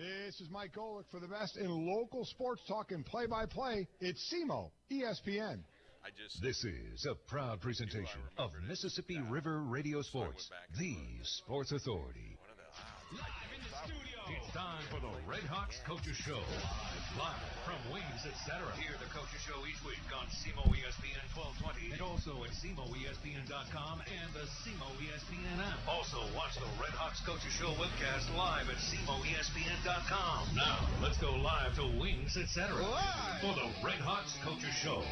This is Mike Golick for the best in local sports talk and play-by-play. It's SEMO ESPN. This is a proud presentation of Mississippi River Radio Sports, the sports authority. It's time for the Red Hawks Coaches Show. Live from Wings, etc. Hear the Coaches Show each week on SEMO ESPN 1220 and also at SEMOESPN.com and the SEMO ESPN app. Also, watch the Red Hawks Coaches Show webcast live at SEMOESPN.com. Now, let's go live to Wings, etc. for the Red Hawks Coaches Show.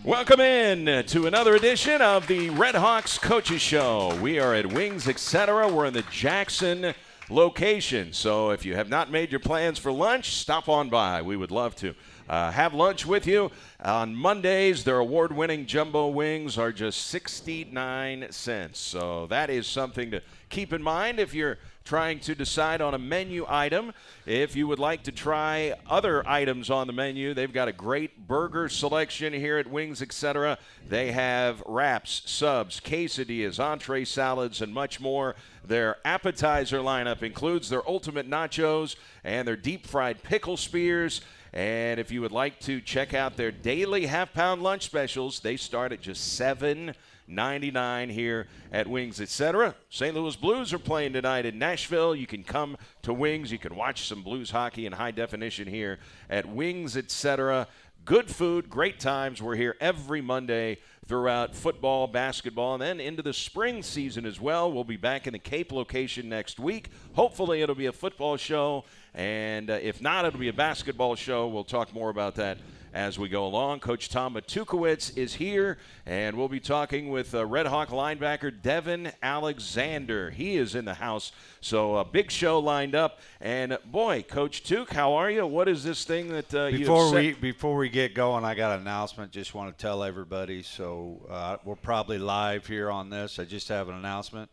Welcome in to another edition of the Red Hawks Coaches Show. We are at Wings, etc. We're in the Jackson location. So if you have not made your plans for lunch, stop on by. We would love to have lunch with you. On Mondays, their award-winning jumbo wings are just 69 cents. So that is something to keep in mind if you're trying to decide on a menu item. If you would like to try other items on the menu, they've got a great burger selection here at Wings, etc. They have wraps, subs, quesadillas, entree salads, and much more. Their appetizer lineup includes their ultimate nachos and their deep-fried pickle spears. And if you would like to check out their daily half-pound lunch specials, they start at just $7.99 here at Wings, etc. St. Louis Blues are playing tonight in Nashville. You can come to Wings. You can watch some Blues hockey in high definition here at Wings, etc. Good food, great times. We're here every Monday throughout football, basketball, and then into the spring season as well. We'll be back in the Cape location next week. Hopefully it'll be a football show, and if not, it'll be a basketball show. We'll talk more about that as we go along. Coach Tom Matukowicz is here, and we'll be talking with Red Hawk linebacker Devin Alexander. He is in the house, so a big show lined up. And, boy, Coach Tuke, how are you? What is this thing that Before we get going, I got an announcement. Just want to tell everybody. So we're probably live here on this. I just have an announcement.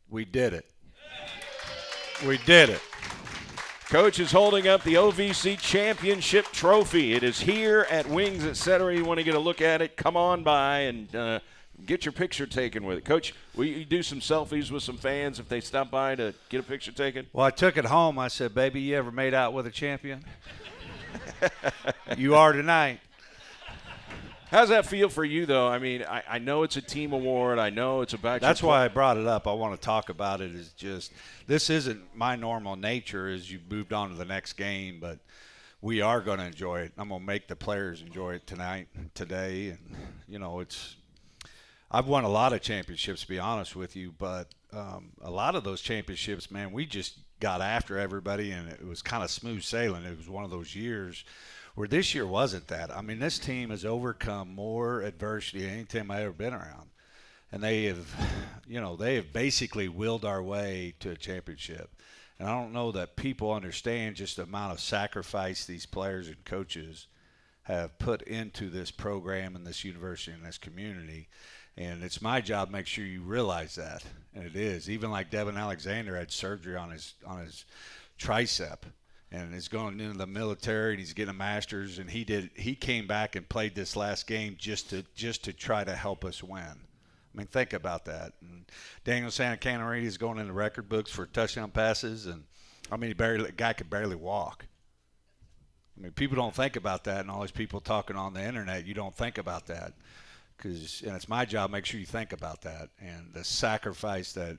We did it. We did it. Coach is holding up the OVC Championship Trophy. It is here at Wings, etc. You want to get a look at it, come on by and get your picture taken with it. Coach, will you do some selfies with some fans if they stop by to get a picture taken? Well, I took it home. I said, baby, you ever made out with a champion? You are tonight. How's that feel for you, though? I mean, I know it's a team award. I know it's about That's why I brought it up. I want to talk about it. Is just this isn't my normal nature as you moved on to the next game, but we are going to enjoy it. I'm going to make the players enjoy it today. And, you know, I've won a lot of championships, to be honest with you, but a lot of those championships, man, we just got after everybody, and it was kind of smooth sailing. It was one of those years where this year wasn't that. I mean, this team has overcome more adversity than any team I've ever been around. And they have basically willed our way to a championship. And I don't know that people understand just the amount of sacrifice these players and coaches have put into this program and this university and this community. And it's my job to make sure you realize that. And it is. Even like Devin Alexander had surgery on his tricep. And is going into the military, and he's getting a master's, and he came back and played this last game just to try to help us win. I mean, think about that. And Daniel Santana is going in the record books for touchdown passes, and I mean, the guy could barely walk. I mean, people don't think about that, and all these people talking on the internet, you don't think about that, and it's my job to make sure you think about that and the sacrifice that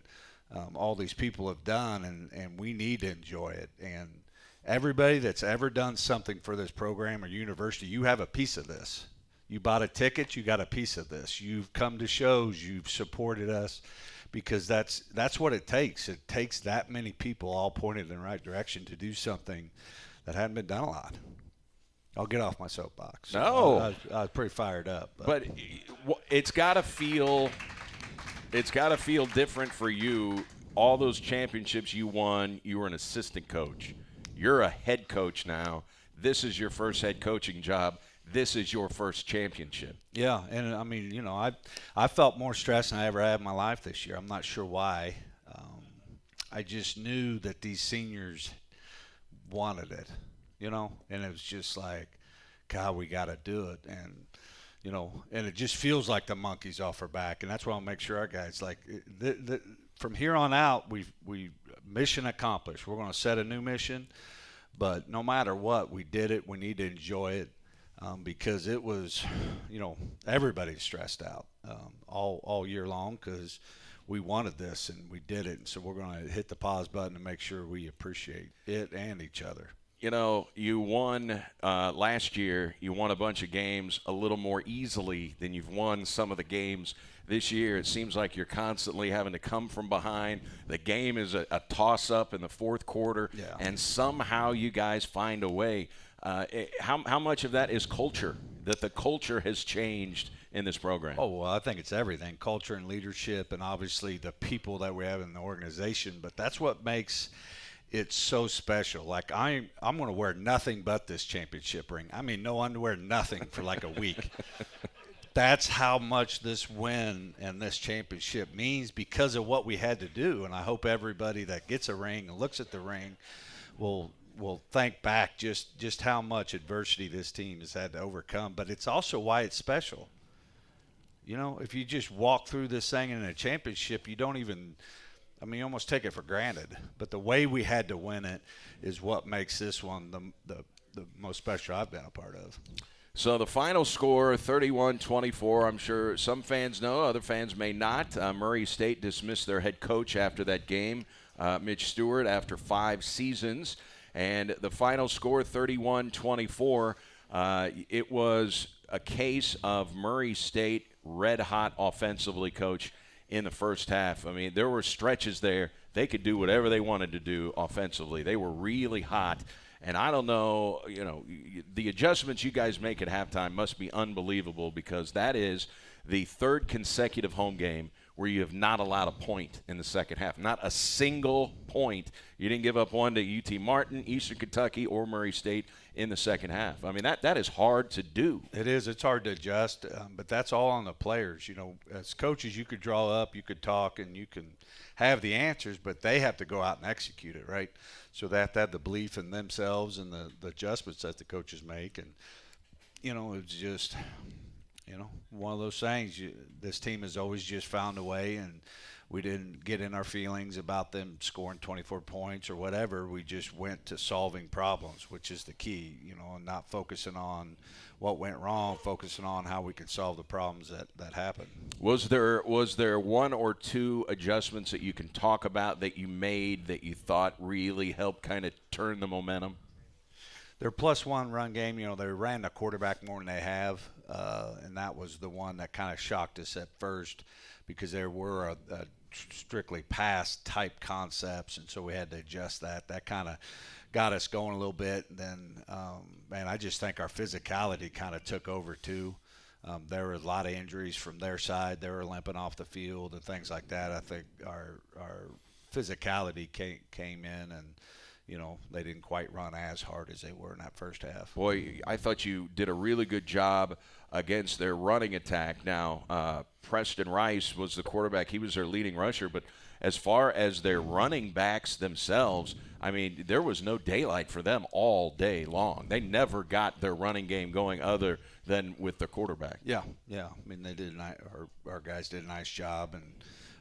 all these people have done, and we need to enjoy it. And everybody that's ever done something for this program or university, you have a piece of this. You bought a ticket, you got a piece of this. You've come to shows, you've supported us, because that's what it takes. It takes that many people all pointed in the right direction to do something that hadn't been done a lot. I'll get off my soapbox. No. I was pretty fired up. But it's got to feel different for you. All those championships you won, you were an assistant coach. You're a head coach now. This is your first head coaching job. This is your first championship. Yeah, and I mean, you know, I felt more stress than I ever had in my life this year. I'm not sure why. I just knew that these seniors wanted it, you know, and it was just like, God, we got to do it. And, you know, and it just feels like the monkey's off our back. And that's why I'll make sure our guys, like, from here on out, we mission accomplished. We're going to set a new mission, but no matter what, we did it. We need to enjoy it because it was, everybody's stressed out all year long because we wanted this and we did it. And so we're going to hit the pause button and make sure we appreciate it and each other. You won last year. You won a bunch of games a little more easily than you've won some of the games this year. It seems like you're constantly having to come from behind. The game is a toss-up in the fourth quarter, and somehow you guys find a way. How much of that is culture, that the culture has changed in this program? Oh, well, I think it's everything, culture and leadership and obviously the people that we have in the organization. But that's what makes – it's so special. Like I'm going to wear nothing but this championship ring. I mean, no underwear, nothing for like a week. That's how much this win and this championship means because of what we had to do. And I hope everybody that gets a ring and looks at the ring will think back just how much adversity this team has had to overcome. But it's also why it's special. If you just walk through this thing in a championship, you don't even – you almost take it for granted. But the way we had to win it is what makes this one the most special I've been a part of. So the final score, 31-24. I'm sure some fans know, other fans may not. Murray State dismissed their head coach after that game, Mitch Stewart, after 5 seasons. And the final score, 31-24, it was a case of Murray State red hot offensively, Coach, in the first half. I mean, there were stretches there. They could do whatever they wanted to do offensively. They were really hot. And I don't know, the adjustments you guys make at halftime must be unbelievable because that is the 3rd consecutive home game where you have not allowed a point in the second half. Not a single point. You didn't give up one to UT Martin, Eastern Kentucky, or Murray State in the second half. I mean, that is hard to do. It is. It's hard to adjust, but that's all on the players. As coaches, you could draw up, you could talk, and you can have the answers, but they have to go out and execute it, right? So they have to have the belief in themselves and the adjustments that the coaches make. And, it's just – one of those things. This team has always just found a way, and we didn't get in our feelings about them scoring 24 points or whatever. We just went to solving problems, which is the key, and not focusing on what went wrong, focusing on how we can solve the problems that happened. Was there 1 or 2 adjustments that you can talk about that you made that you thought really helped kind of turn the momentum? Their +1 run game, they ran the quarterback more than they have, and that was the one that kind of shocked us at first because there were a strictly pass-type concepts, and so we had to adjust that. That kind of got us going a little bit. And then, I just think our physicality kind of took over too. There were a lot of injuries from their side. They were limping off the field and things like that. I think our physicality came in and – they didn't quite run as hard as they were in that first half. Boy, I thought you did a really good job against their running attack. Now, Preston Rice was the quarterback. He was their leading rusher. But as far as their running backs themselves, I mean, there was no daylight for them all day long. They never got their running game going other than with their quarterback. Yeah. I mean, they did. Our guys did a nice job, and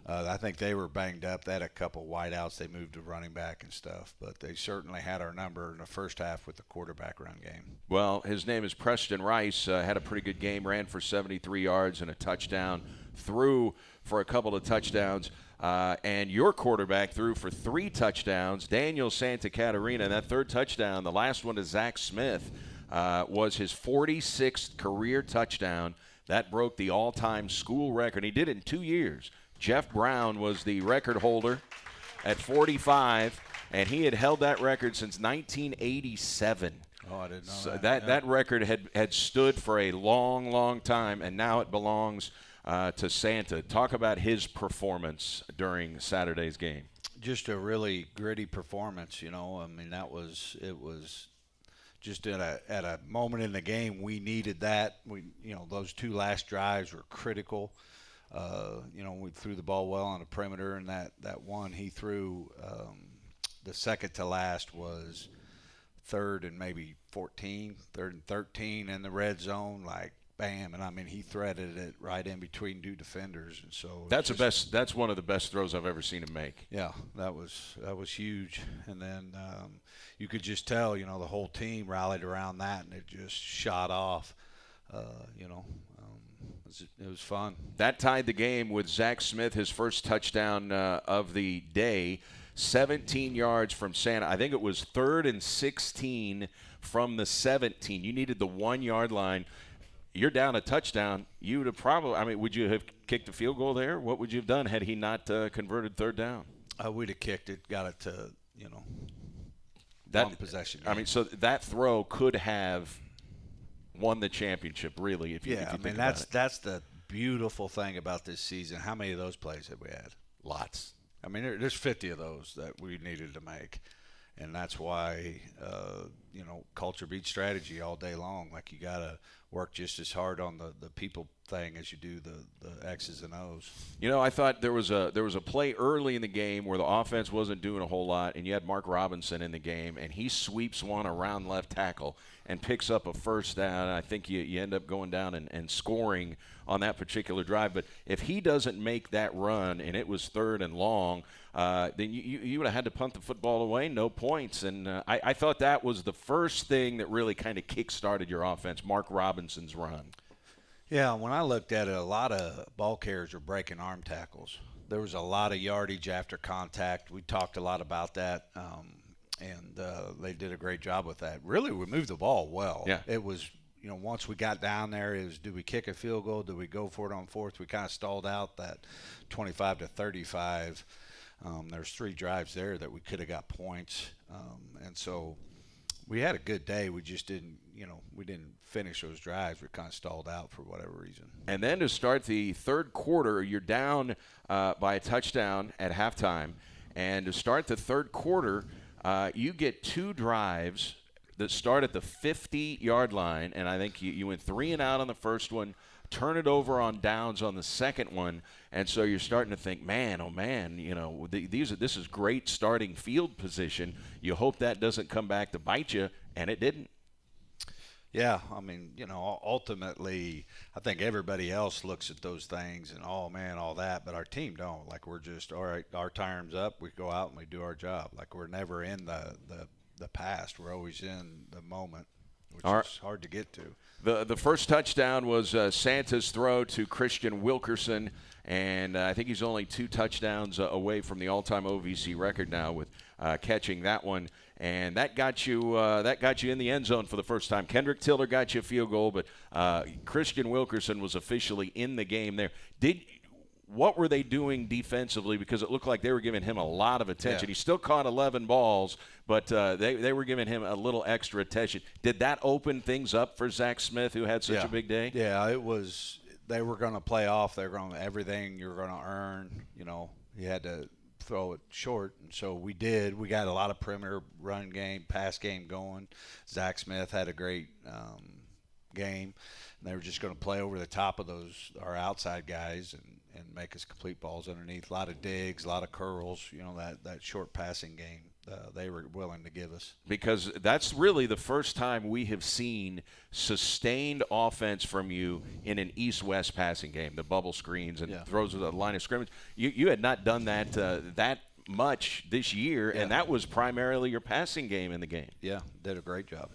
I think they were banged up. They had a couple wideouts. They moved to running back and stuff, but they certainly had our number in the first half with the quarterback run game. Well, his name is Preston Rice. Had a pretty good game, ran for 73 yards and a touchdown, threw for a couple of touchdowns. And your quarterback threw for 3 touchdowns, Daniel Santa Catarina. And that 3rd touchdown, the last one to Zach Smith, was his 46th career touchdown. That broke the all-time school record. He did it in 2 years. Jeff Brown was the record holder at 45, and he had held that record since 1987. Oh, I didn't know so that. That record had stood for a long, long time, and now it belongs to Santa. Talk about his performance during Saturday's game. Just a really gritty performance, I mean, it was just at a moment in the game we needed that. Those 2 last drives were critical. We threw the ball well on the perimeter, and that one he threw, the second to last was 3rd and maybe 14, 3rd and 13 in the red zone. Like, bam, and I mean he threaded it right in between two defenders, and so That's one of the best throws I've ever seen him make. Yeah, that was huge, and then you could just tell, the whole team rallied around that, and it just shot off. It was fun. That tied the game with Zach Smith, his first touchdown of the day. 17 yards from Santa. I think it was 3rd and 16 from the 17. You needed the 1-yard line. You're down a touchdown. You would have probably, would you have kicked a field goal there? What would you have done had he not converted 3rd down? We'd have kicked it, got it to, that one possession game. So that throw could have won the championship, really, if you think about it. That's the beautiful thing about this season. How many of those plays have we had? Lots. There's 50 of those that we needed to make, and that's why culture beats strategy all day long. Like, you got to work just as hard on the people thing as you do the X's and O's. I thought there was a play early in the game where the offense wasn't doing a whole lot, and you had Mark Robinson in the game, and he sweeps one around left tackle and picks up a first down. I think you end up going down and scoring on that particular drive. But if he doesn't make that run, and it was 3rd and long, then you would have had to punt the football away, no points. And I thought that was the first thing that really kind of kick-started your offense, Mark Robinson's run. Yeah, when I looked at it, a lot of ball carriers were breaking arm tackles. There was a lot of yardage after contact. We talked a lot about that, and they did a great job with that. Really, we moved the ball well. Yeah. It was, once we got down there, it was, do we kick a field goal? Do we go for it on 4th? We kind of stalled out that 25 to 35. There's 3 drives there that we could have got points, and so we had a good day. We just didn't, we didn't finish those drives. We kind of stalled out for whatever reason. And then to start the 3rd quarter, you're down by a touchdown at halftime. And to start the 3rd quarter, you get 2 drives that start at the 50-yard line. And I think you went 3 and out on the first one, turn it over on downs on the second one. And so you're starting to think, man, oh, man, this is great starting field position. You hope that doesn't come back to bite you, and it didn't. Yeah, ultimately, I think everybody else looks at those things and, oh, man, all that, but our team don't. Like, we're just, all right, our time's up, we go out and we do our job. Like, we're never in the past. We're always in the moment, which is hard to get to. The first touchdown was Santa's throw to Christian Wilkerson, and I think he's only 2 touchdowns away from the all-time OVC record now with catching that one. And that got you in the end zone for the first time. Kendrick Tiller got you a field goal, but Christian Wilkerson was officially in the game there. What were they doing defensively? Because it looked like they were giving him a lot of attention. Yeah. He still caught 11 balls, but they were giving him a little extra attention. Did that open things up for Zach Smith, who had such a big day? Yeah, it was. They were going to play off. They were going to everything you're going to earn. You had to throw it short, and so we did. We got a lot of perimeter run game, pass game going. Zach Smith had a great game, and they were just going to play over the top of our outside guys and make us complete balls underneath. A lot of digs, a lot of curls, that short passing game they were willing to give us. Because that's really the first time we have seen sustained offense from you in an east-west passing game, the bubble screens and throws to the line of scrimmage. You had not done that that much this year, and that was primarily your passing game in the game. Yeah, did a great job.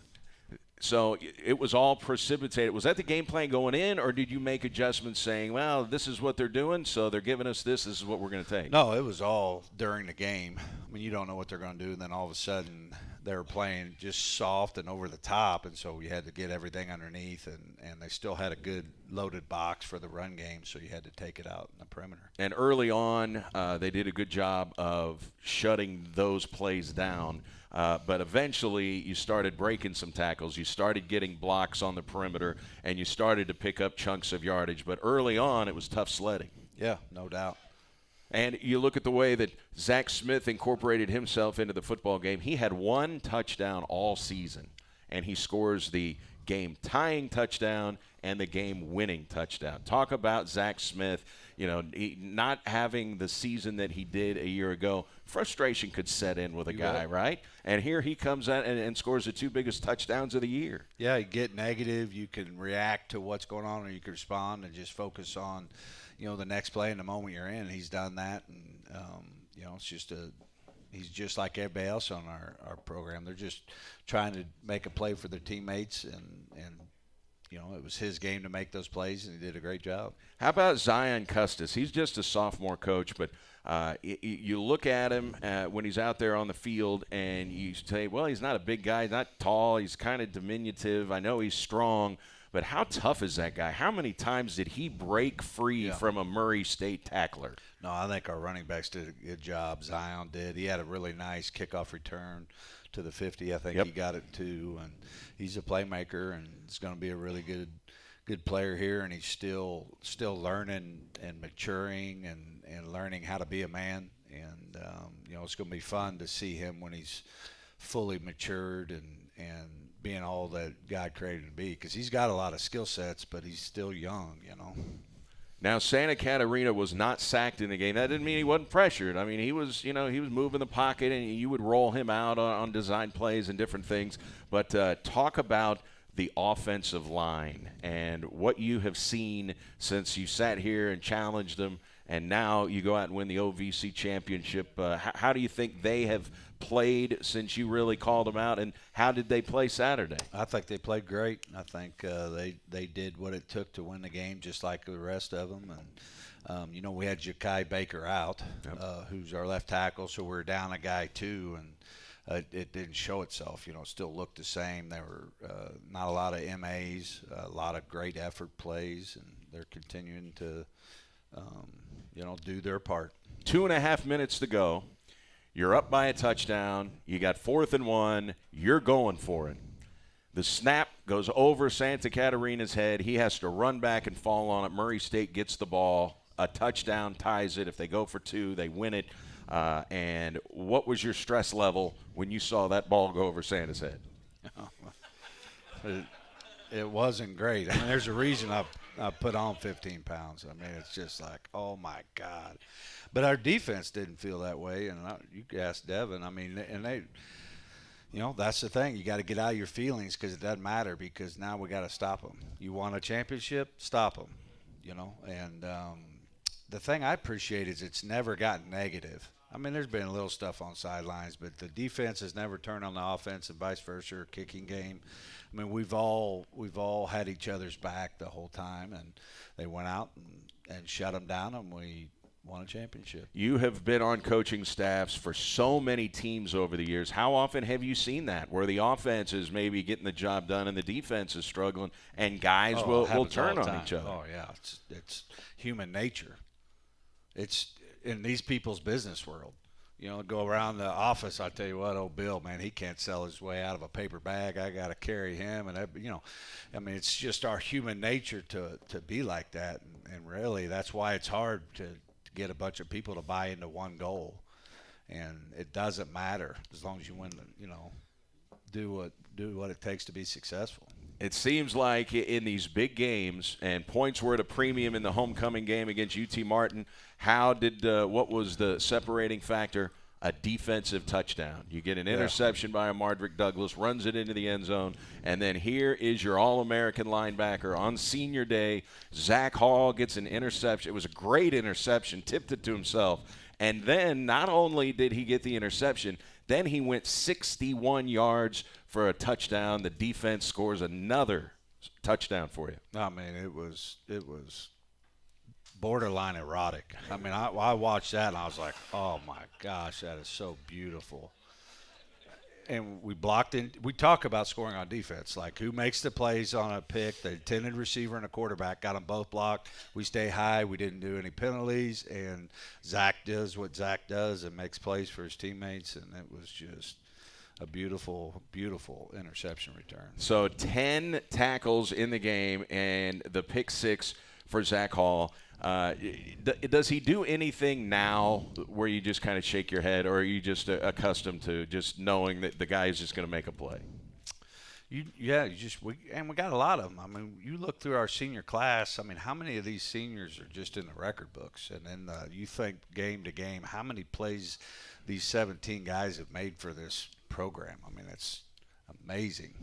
So it was all precipitated. Was that the game plan going in, or did you make adjustments saying, well, this is what they're doing, so they're giving us this is what we're going to take? No, it was all during the game. You don't know what they're going to do, and then all of a sudden they were playing just soft and over the top, and so we had to get everything underneath, and they still had a good loaded box for the run game, so you had to take it out in the perimeter. And early on, they did a good job of shutting those plays down. But eventually you started breaking some tackles. You started getting blocks on the perimeter, and you started to pick up chunks of yardage. But early on, it was tough sledding. Yeah, no doubt. And you look at the way that Zach Smith incorporated himself into the football game. He had 1 touchdown all season, and he scores the game-tying touchdown and the game-winning touchdown. Talk about Zach Smith, not having the season that he did a year ago. Frustration could set in with a guy, right? And here he comes out and scores the 2 biggest touchdowns of the year. Yeah, you get negative. You can react to what's going on, or you can respond and just focus on, the next play in the moment you're in. He's done that, and it's just he's just like everybody else on our program. They're just trying to make a play for their teammates, and it was his game to make those plays, and he did a great job. How about Zion Custis? He's just a sophomore coach, but you look at him when he's out there on the field, and you say, well, he's not a big guy. He's not tall. He's kind of diminutive. I know he's strong, but how tough is that guy? How many times did he break free from a Murray State tackler? No, I think our running backs did a good job. Zion did. He had a really nice kickoff return to the 50. I think he got it too, and he's a playmaker, and he's going to be a really good player here, and he's still learning and maturing and learning how to be a man. And it's going to be fun to see him when he's fully matured and being all that God created him to be, because he's got a lot of skill sets, but he's still young, Now, Santa Catarina was not sacked in the game. That didn't mean he wasn't pressured. I mean, he was moving the pocket, and you would roll him out on design plays and different things. But talk about the offensive line and what you have seen since you sat here and challenged them, and now you go out and win the OVC championship. How do you think they have played since you really called them out, and how did they play Saturday? I think they played great. I think they did what it took to win the game, just like the rest of them. And we had Ja'Kai Baker out, who's our left tackle, so we're down a guy too, and it didn't show itself. It still looked the same. There were not a lot of MAs, a lot of great effort plays, and they're continuing to do their part. 2.5 minutes to go. You're up by a touchdown. You got 4th and 1. You're going for it. The snap goes over Santa Catarina's head. He has to run back and fall on it. Murray State gets the ball. A touchdown ties it. If they go for 2, they win it. And what was your stress level when you saw that ball go over Santa's head? It wasn't great. I mean, there's a reason I put on 15 pounds. I mean, it's just like, oh, my God. But our defense didn't feel that way, and you could ask Devin. I mean, and they, that's the thing. You got to get out of your feelings, because it doesn't matter, because now we got to stop them. You want a championship? Stop them, And the thing I appreciate is it's never gotten negative. I mean, there's been a little stuff on sidelines, but the defense has never turned on the offense, and vice versa, or kicking game. I mean, we've all had each other's back the whole time, and they went out and shut them down, and we won a championship. You have been on coaching staffs for so many teams over the years. How often have you seen that, where the offense is maybe getting the job done and the defense is struggling, and guys will turn on each other? Oh, yeah. It's human nature. It's in these people's business world. Go around the office, I tell you what, old Bill, man, he can't sell his way out of a paper bag. I got to carry him. And, I mean, it's just our human nature to be like that. And really, that's why it's hard to get a bunch of people to buy into one goal. And it doesn't matter as long as you win, do what it takes to be successful. It seems like in these big games, and points were at a premium in the homecoming game against UT Martin, what was the separating factor? A defensive touchdown. You get an interception by a Mardrick Douglas, runs it into the end zone, and then here is your All-American linebacker on senior day. Zach Hall gets an interception. It was a great interception, tipped it to himself. And then not only did he get the interception, then he went 61 yards for a touchdown. The defense scores another touchdown for you. I mean, it was borderline erotic. I mean, I watched that and I was like, oh my gosh, that is so beautiful. And we blocked in. We talk about scoring on defense, like who makes the plays on a pick. The intended receiver and a quarterback got them both blocked. We stay high. We didn't do any penalties. And Zach does what Zach does and makes plays for his teammates. And it was just a beautiful, beautiful interception return. So 10 tackles in the game and the pick 6 for Zach Hall. Does he do anything now where you just kind of shake your head, or are you just accustomed to just knowing that the guy is just going to make a play? We got a lot of them. I mean, you look through our senior class. I mean, how many of these seniors are just in the record books? And then you think game to game, how many plays these 17 guys have made for this program? I mean, it's amazing.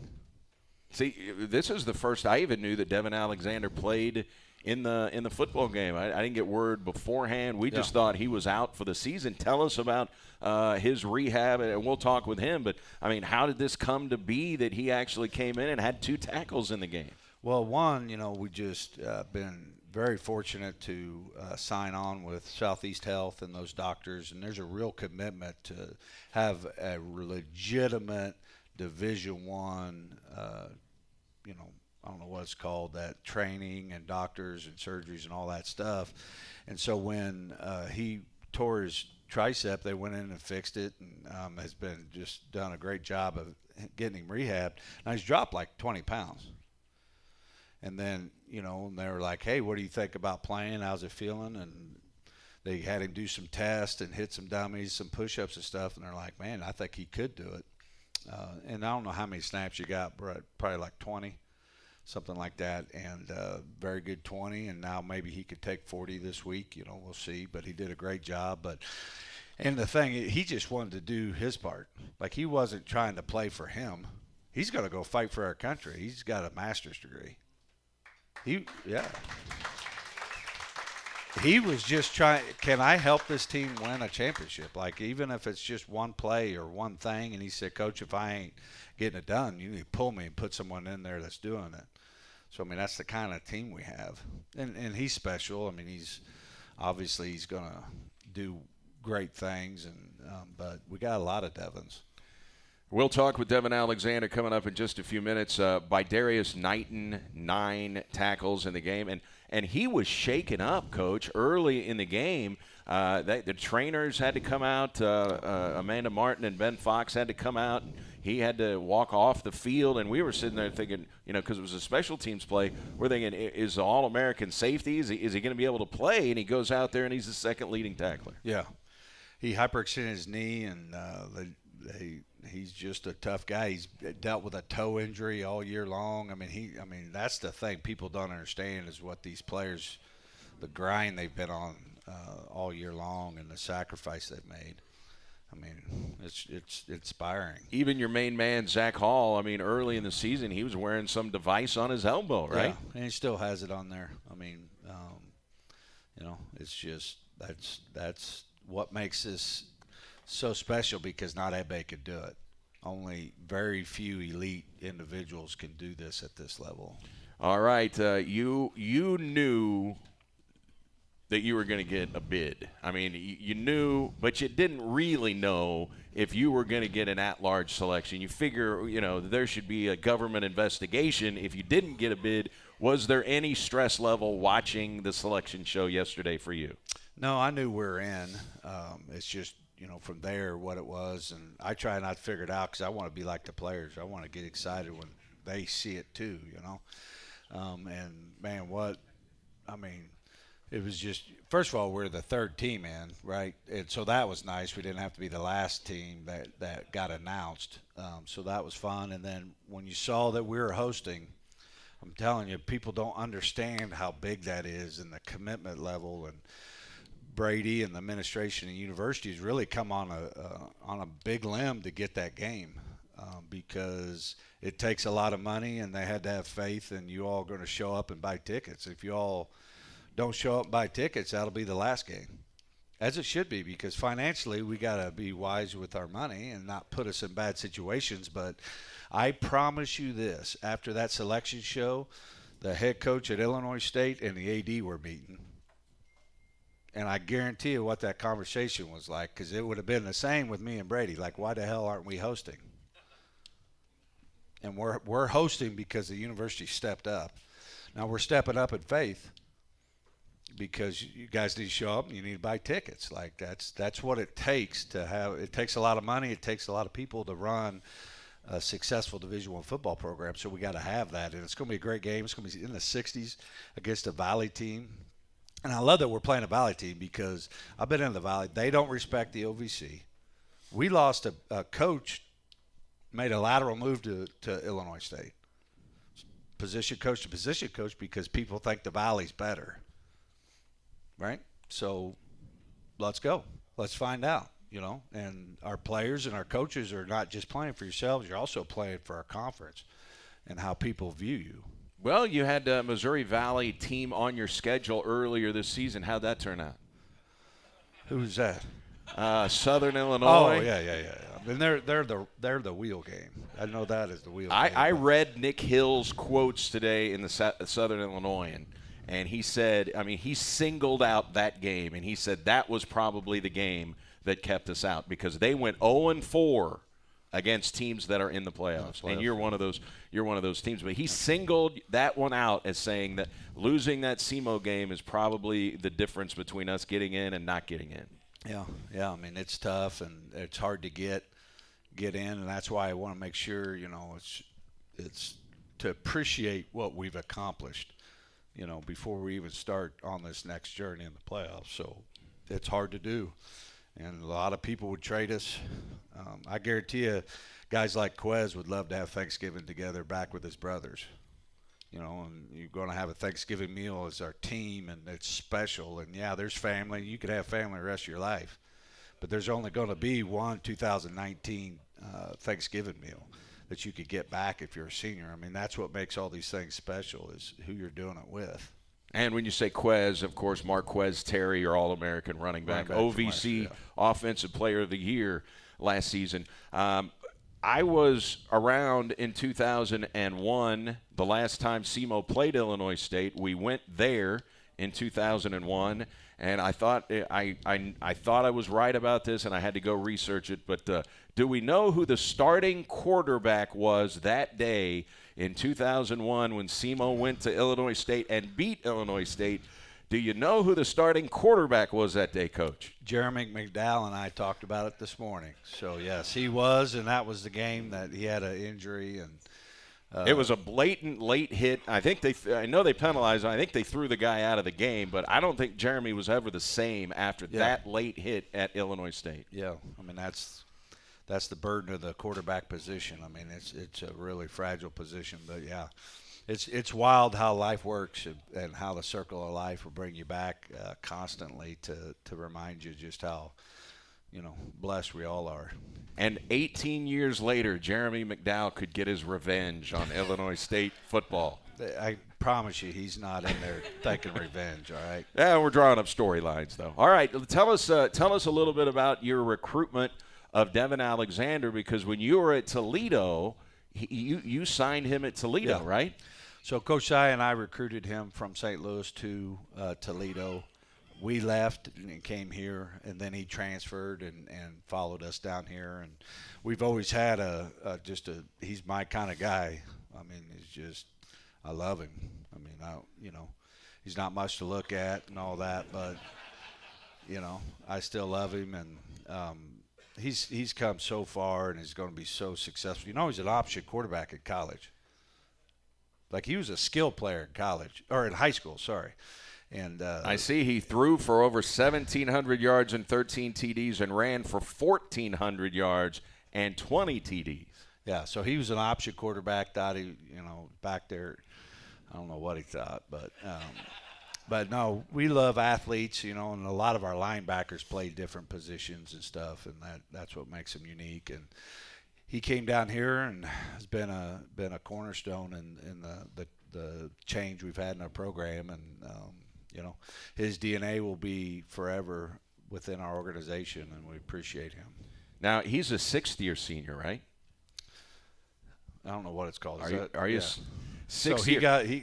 See, this is the first I even knew that Devin Alexander played in the football game. I didn't get word beforehand. We just thought he was out for the season. Tell us about his rehab, and we'll talk with him. But, I mean, how did this come to be that he actually came in and had 2 tackles in the game? Well, one, we just been very fortunate to sign on with Southeast Health and those doctors, and there's a real commitment to have a legitimate Division I, I don't know what it's called, that training and doctors and surgeries and all that stuff. And so when he tore his tricep, they went in and fixed it, and has been just done a great job of getting him rehabbed. Now he's dropped like 20 pounds. And then, and they were like, hey, what do you think about playing? How's it feeling? And they had him do some tests and hit some dummies, some push-ups and stuff. And they're like, man, I think he could do it. And I don't know how many snaps you got, but probably like 20, something like that. And very good 20. And now maybe he could take 40 this week. We'll see. But he did a great job. And the thing, he just wanted to do his part. Like, he wasn't trying to play for him. He's going to go fight for our country. He's got a master's degree. He was just trying, can I help this team win a championship? Like, even if it's just one play or one thing. And he said, Coach, if I ain't getting it done, you need to pull me and put someone in there that's doing it. So, I mean, that's the kind of team we have. And he's special. I mean, he's going to do great things. But we got a lot of Devins. We'll talk with Devin Alexander coming up in just a few minutes. Bydarius Knighton, 9 tackles in the game. And he was shaken up, Coach, early in the game. The trainers had to come out. Amanda Martin and Ben Fox had to come out. He had to walk off the field. And we were sitting there thinking, because it was a special teams play, we're thinking, is the All-American safety? Is he going to be able to play? And he goes out there, and he's the second leading tackler. Yeah. He hyperextended his knee, and he's just a tough guy. He's dealt with a toe injury all year long. I mean, that's the thing people don't understand is what these players, the grind they've been on all year long and the sacrifice they've made. I mean, it's inspiring. Even your main man, Zach Hall, I mean, early in the season, he was wearing some device on his elbow, right? Yeah, and he still has it on there. I mean, it's just that's what makes this so special, because not everybody could do it. Only very few elite individuals can do this at this level. All right, you knew that you were going to get a bid. I mean, you knew, but you didn't really know if you were going to get an at-large selection. You figure, there should be a government investigation. If you didn't get a bid, was there any stress level watching the selection show yesterday for you? No, I knew we were in. It's just, from there what it was. And I try not to figure it out because I want to be like the players. I want to get excited when they see it too, and, man, it was just, first of all, we're the third team in, right? And so that was nice. We didn't have to be the last team that got announced. So that was fun. And then when you saw that we were hosting, I'm telling you, people don't understand how big that is and the commitment level. And Brady and the administration and universities really come on a big limb to get that game, because it takes a lot of money, and they had to have faith, and you all are going to show up and buy tickets. If you all don't show up and buy tickets, that'll be the last game, as it should be, because financially we got to be wise with our money and not put us in bad situations. But I promise you this, after that selection show, the head coach at Illinois State and the AD were meeting. And I guarantee you what that conversation was like, because it would have been the same with me and Brady. Like, why the hell aren't we hosting? And we're hosting because the university stepped up. Now we're stepping up in faith, because you guys need to show up and you need to buy tickets. Like, that's what it takes to have. It takes a lot of money. It takes a lot of people to run a successful Division I football program. So we got to have that, and it's going to be a great game. It's going to be in the 60s against a Valley team. And I love that we're playing a Valley team, because I've been in the Valley. They don't respect the OVC. We lost a coach made a lateral move to Illinois State. Position coach to position coach because people think the Valley's better. Right? So let's go. Let's find out, And our players and our coaches are not just playing for yourselves. You're also playing for our conference and how people view you. Well, you had a Missouri Valley team on your schedule earlier this season. How'd that turn out? Who's that? Southern Illinois. Oh, yeah. I mean, they're the wheel game. I know that is the wheel game. I read Nick Hill's quotes today in the Southern Illinois, and he said, he singled out that game, and he said that was probably the game that kept us out because they went 0-4 against teams that are in the playoffs, and you're one of those. You're one of those teams. But he singled that one out as saying that losing that SEMO game is probably the difference between us getting in and not getting in. Yeah. I mean, it's tough and it's hard to get in, and that's why I want to make sure it's to appreciate what we've accomplished, before we even start on this next journey in the playoffs. So it's hard to do. And a lot of people would trade us. I guarantee you, guys like Quez would love to have Thanksgiving together back with his brothers. And you're going to have a Thanksgiving meal as our team, and it's special. And, yeah, there's family. You could have family the rest of your life. But there's only going to be one 2019 Thanksgiving meal that you could get back if you're a senior. I mean, that's what makes all these things special is who you're doing it with. And when you say Quez, of course, Marquez Terry, your All-American running back, OVC Offensive Player of the Year last season. I was around in 2001, the last time SEMO played Illinois State. We went there in 2001, and I thought I thought I was right about this, and I had to go research it. But do we know who the starting quarterback was that day in 2001 when SEMO went to Illinois State and beat Illinois State? Do you know who the starting quarterback was that day, Coach? Jeremy McDowell and I talked about it this morning. So, yes, he was, and that was the game that he had an injury. And it was a blatant late hit. I know they penalized him. I think they threw the guy out of the game, but I don't think Jeremy was ever the same after that late hit at Illinois State. Yeah, I mean, that's the burden of the quarterback position. I mean, it's a really fragile position, but, yeah. It's wild how life works and how the circle of life will bring you back constantly to remind you just how, blessed we all are. And 18 years later, Jeremy McDowell could get his revenge on Illinois State football. I promise you he's not in there thinking revenge, all right? Yeah, we're drawing up storylines, though. All right, tell us a little bit about your recruitment of Devin Alexander, because when you were at Toledo, you signed him at Toledo, right? So Coach Sy and I recruited him from St. Louis to Toledo. We left and came here, and then he transferred and followed us down here. And we've always had he's my kind of guy. I mean, I love him. I mean, he's not much to look at and all that, but, I still love him. And he's come so far and he's going to be so successful. He's an option quarterback in college. Like, he was a skill player in college, or in high school, sorry. And I see he threw for over 1,700 yards and 13 TDs and ran for 1,400 yards and 20 TDs. Yeah, so he was an option quarterback, thought he, back there, I don't know what he thought. But no, we love athletes, and a lot of our linebackers play different positions and stuff, and that's what makes them unique. And he came down here and has been a cornerstone in the change we've had in our program, and his DNA will be forever within our organization, and we appreciate him. Now he's a sixth-year senior, right? I don't know what it's called. Are you? So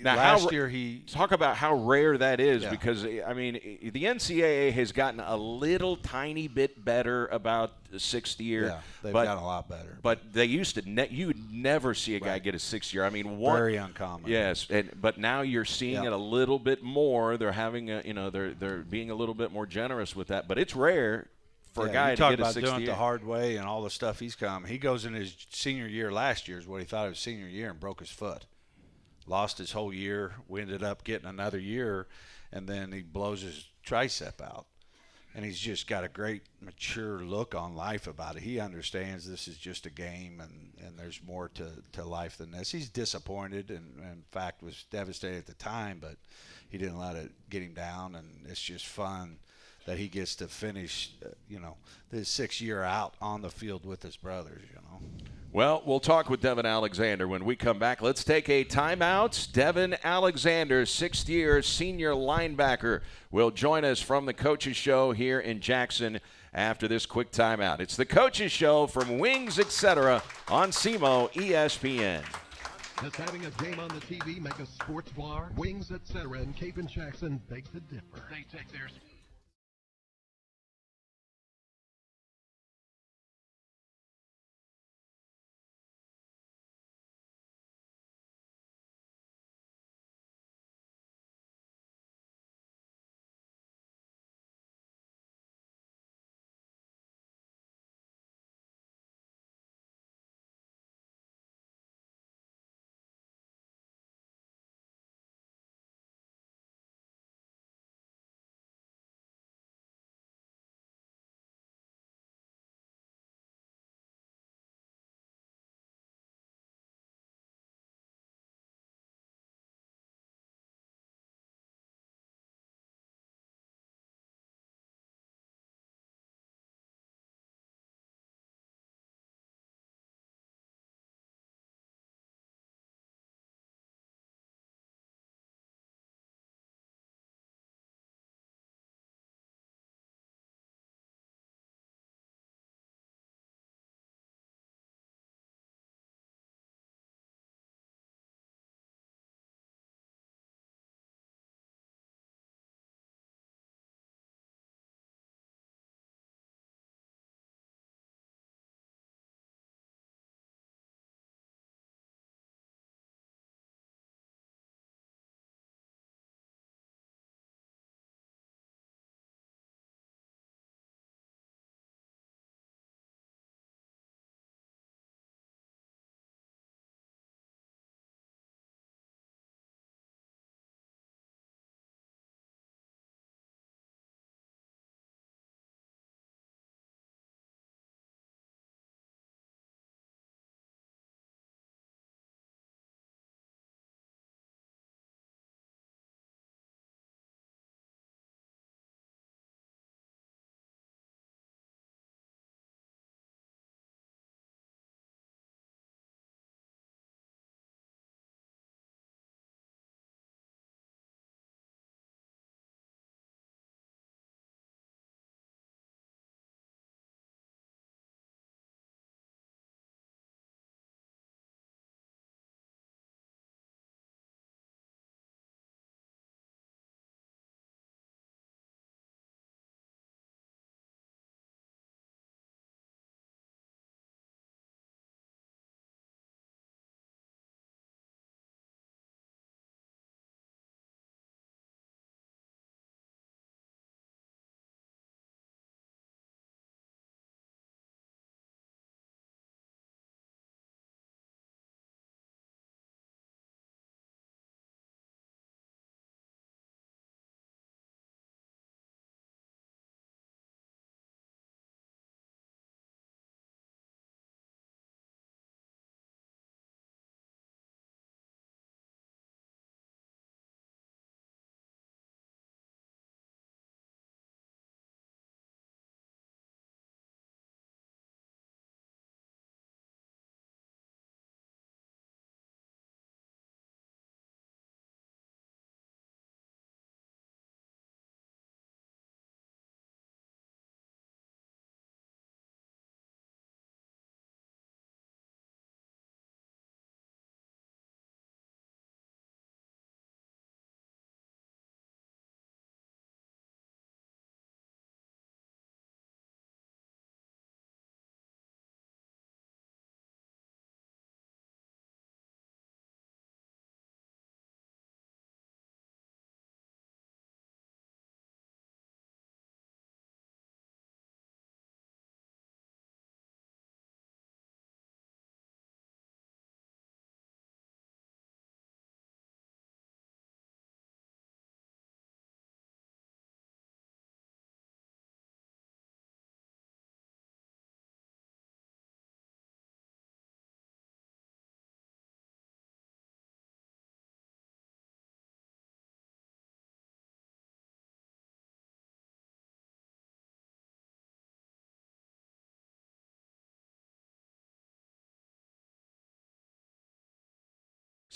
last year he talk about how rare that is, because the NCAA has gotten a little tiny bit better about the sixth year. Yeah, they've gotten a lot better. But they used to you would never see a guy get a 6 year. I mean, very uncommon. Yes, but now you're seeing it a little bit more. They're having they're being a little bit more generous with that, but it's rare for a guy to get a 6th year. Talk about doing it the hard way and all the stuff he's come. He goes in his senior year last year is what he thought of his senior year and broke his foot. Lost his whole year. We ended up getting another year, and then he blows his tricep out. and he's just got a great mature look on life about it. He understands this is just a game, and there's more to life than this. He's disappointed and in fact was devastated at the time, but he didn't let it get him down, and it's just fun that he gets to finish, this 6th year out on the field with his brothers, Well, we'll talk with Devin Alexander when we come back. Let's take a timeout. Devin Alexander, 6th-year senior linebacker, will join us from the Coaches Show here in Jackson after this quick timeout. It's the Coaches Show from Wings, etc. on SEMO ESPN. Does having a game on the TV make a sports bar? Wings, etc. in Cape and Jackson beg to differ. They take their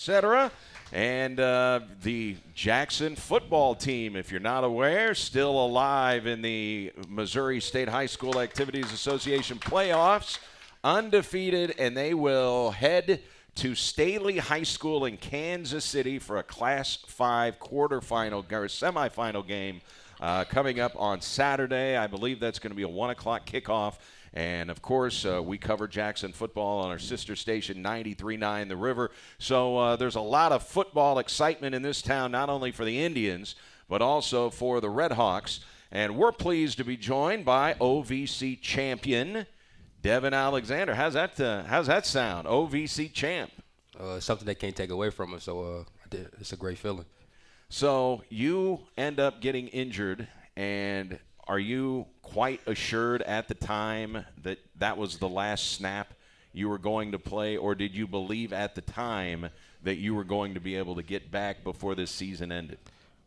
etc. And the Jackson football team, if you're not aware, still alive in the Missouri State High School Activities Association playoffs, undefeated, and they will head to Staley High School in Kansas City for a Class 5 quarterfinal or semifinal game coming up on Saturday. I believe that's going to be a 1 o'clock kickoff. And, of course, we cover Jackson football on our sister station, 93.9 The River. So there's a lot of football excitement in this town, not only for the Indians, but also for the Red Hawks. And we're pleased to be joined by OVC champion Devin Alexander. How's that sound? OVC champ. Something they can't take away from us, so it's a great feeling. So you end up getting injured, and are you quite assured at the time that that was the last snap you were going to play, or did you believe at the time that you were going to be able to get back before this season ended?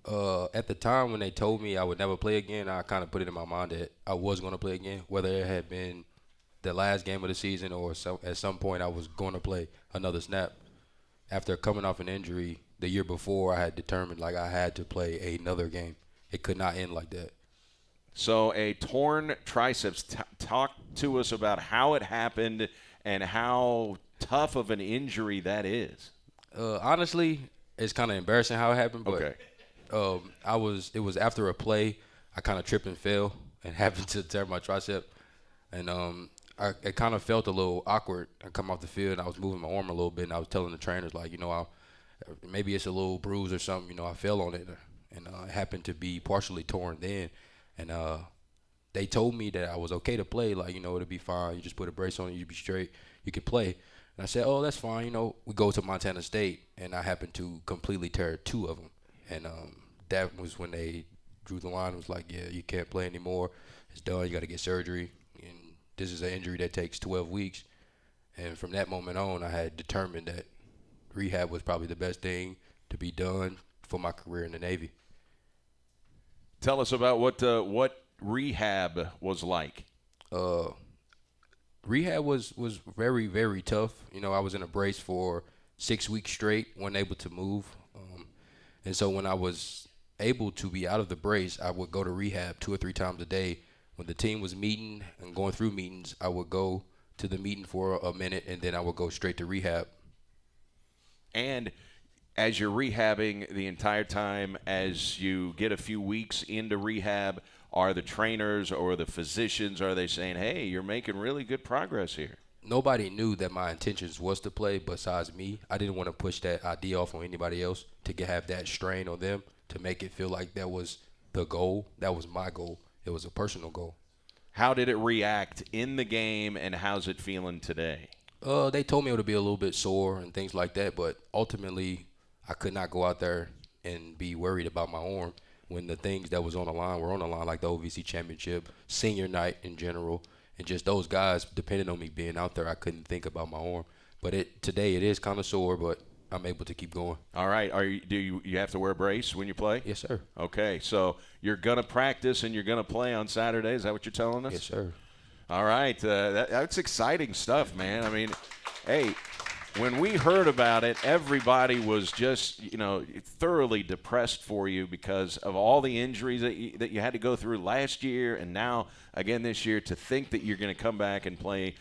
At the time when they told me I would never play again, I kind of put it in my mind that I was going to play again, whether it had been the last game of the season or at some point I was going to play another snap. After coming off an injury the year before, I had determined like I had to play another game. It could not end like that. So a torn triceps. Talk to us about how it happened and how tough of an injury that is. Honestly, it's kind of embarrassing how it happened, but okay. It was after a play. I kind of tripped and fell and happened to tear my tricep, and it kind of felt a little awkward. I come off the field, and I was moving my arm a little bit, and I was telling the trainers like, maybe it's a little bruise or something. I fell on it, and it happened to be partially torn then. And they told me that I was okay to play, like, it'll be fine. You just put a brace on it, you'll be straight. You can play. And I said, oh, that's fine. We go to Montana State, and I happened to completely tear 2 of them. And that was when they drew the line. It was like, yeah, you can't play anymore. It's done. You got to get surgery. And this is an injury that takes 12 weeks. And from that moment on, I had determined that rehab was probably the best thing to be done for my career in the Navy. Tell us about what rehab was like. Rehab was very, very tough. I was in a brace for 6 weeks straight, wasn't able to move. And so when I was able to be out of the brace, I would go to rehab 2 or 3 times a day. When the team was meeting and going through meetings, I would go to the meeting for a minute, and then I would go straight to rehab. And as you're rehabbing the entire time, as you get a few weeks into rehab, are the trainers or the physicians, are they saying, hey, you're making really good progress here? Nobody knew that my intentions was to play besides me. I didn't want to push that idea off on anybody else to have that strain on them, to make it feel like that was the goal. That was my goal. It was a personal goal. How did it react in the game, and how's it feeling today? They told me it would be a little bit sore and things like that, but ultimately I could not go out there and be worried about my arm when the things that was on the line were on the line, like the OVC championship, senior night in general, and just those guys depending on me being out there. I couldn't think about my arm. But today it is kind of sore, but I'm able to keep going. All right. Do you have to wear a brace when you play? Yes, sir. Okay. So you're going to practice and you're going to play on Saturday. Is that what you're telling us? Yes, sir. All right. That's exciting stuff, man. I mean, hey, when we heard about it, everybody was just, thoroughly depressed for you because of all the injuries that you had to go through last year and now again this year. To think that you're going to come back and play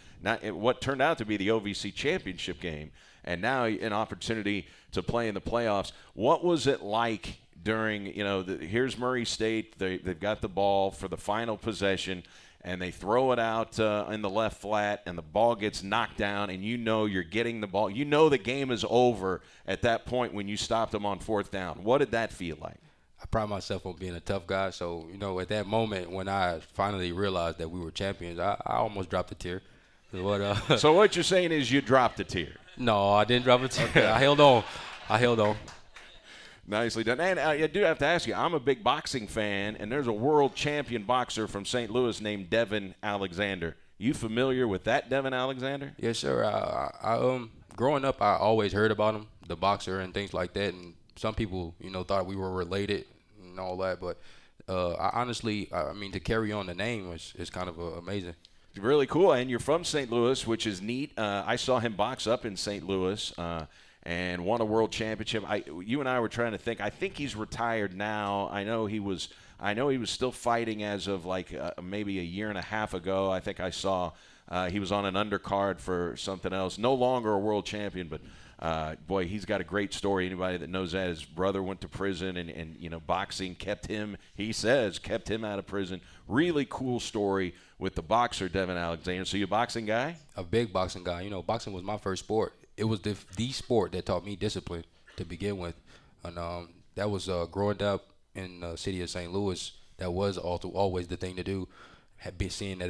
what turned out to be the OVC championship game, and now an opportunity to play in the playoffs. What was it like during, here's Murray State. They've got the ball for the final possession, and they throw it out in the left flat, and the ball gets knocked down, and you're getting the ball. The game is over at that point when you stopped them on 4th down. What did that feel like? I pride myself on being a tough guy. So, at that moment when I finally realized that we were champions, I almost dropped a tear. So what you're saying is you dropped a tear? No, I didn't drop a tear. Okay. I held on. Nicely done. And I do have to ask you, I'm a big boxing fan, and there's a world champion boxer from St. Louis named Devin Alexander. You familiar with that Devin Alexander? Yes, sir. I growing up, I always heard about him, the boxer and things like that, and some people, thought we were related and all that. But I honestly, to carry on the name is kind of amazing. Really cool. And you're from St. Louis, which is neat. I saw him box up in St. Louis. and won a world championship. You and I were trying to think. I think he's retired now. I know he was still fighting as of maybe a year and a half ago. I think I saw he was on an undercard for something else. No longer a world champion, but boy, he's got a great story. Anybody that knows that, his brother went to prison, and boxing kept him, he says, kept him out of prison. Really cool story with the boxer, Devin Alexander. So you a boxing guy? A big boxing guy. Boxing was my first sport. It was the sport that taught me discipline to begin with. And that was growing up in the city of St. Louis. That was always the thing to do. Had been seeing that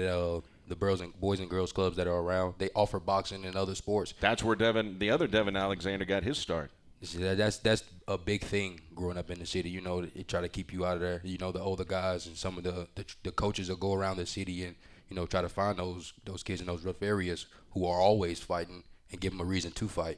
the boys and girls clubs that are around, they offer boxing and other sports. That's where the other Devin Alexander got his start. That's a big thing growing up in the city. They try to keep you out of there. The older guys and some of the coaches will go around the city and try to find those kids in those rough areas who are always fighting and give them a reason to fight.